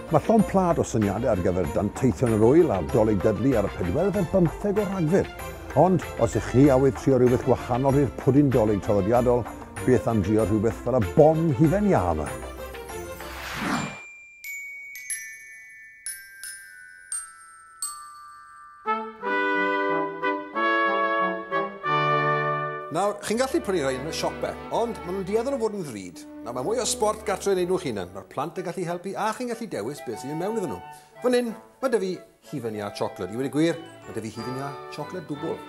Mae llon plad o syniadau ar gyfer danteithio yn yr wyl a'r Dolig Dudley ar y 4 ar 15 o Rhagfyr. Ond, os ych chi awydd trio rhywbeth gwahanol i'r pwdin dolig traddodiadol, beth am drio rhywbeth fel y bon hufen iâ yma. Nawr, chi'n gallu prynu rhain yn y siope, ond maen nhw'n dueddol o fod yn ddrud. Nawr, mae mwy o sport gartre yn ei nhw'ch hunan. Mae'r plant yn gallu helpu a chi'n gallu dewis beth sy'n mynd mewn iddyn nhw. Fan hyn, mae dy fi hufen iâ siocled. I wedi gwir, mae dy fi hufen iâ siocled dwbl.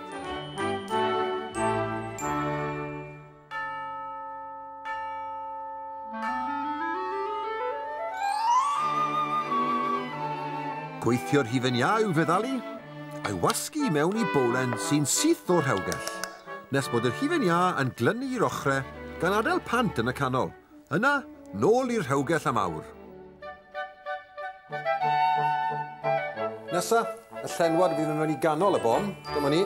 Gweithio'r hufen iâ i'w feddalu, a'i wasgu mewn i bowlen sy'n syth o'r rhewgell. Nes bod yr hufen iâ yn glynu i'r ochrau gan adael pant yn y canol. Yna, nôl i'r rhewgell am awr. Nesa, y llenwad fydd yn mynd i ganol y bon. Dyma ni,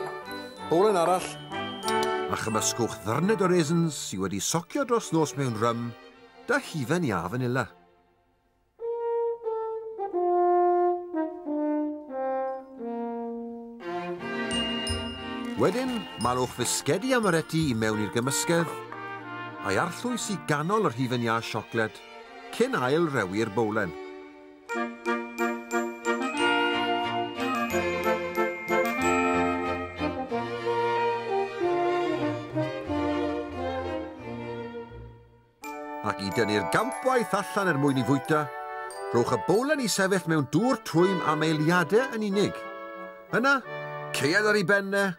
bowlen arall. A chymysgwch ddyrned o raisins sydd wedi socio dros nos mewn rym, da hufen iâ fanila. Wedyn, malwch fisgedi amaretti i mewn i'r gymysgedd, a'i arllwys i ganol yr hufen iâ siocled, cyn ail rewi'r bowlen. Ac i dynnu'r gampwaith allan er mwyn i fwyta, rhowch y bowlen i sefyll mewn dŵr trwym am eiliadau yn unig. Yna, ceuad ar ei benne,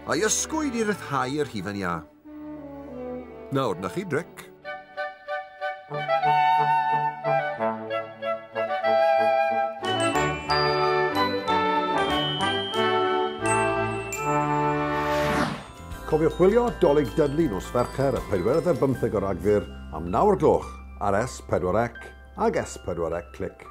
a'i ysgwyd i ryddhau yr hufen iâ. Nawr, na chi dric. Cofiwch wylio Dolig Dudley nos Fercher y 4 ar 15 o Rhagfyr am 9 o'r gloch ar S4C ag S4C Click.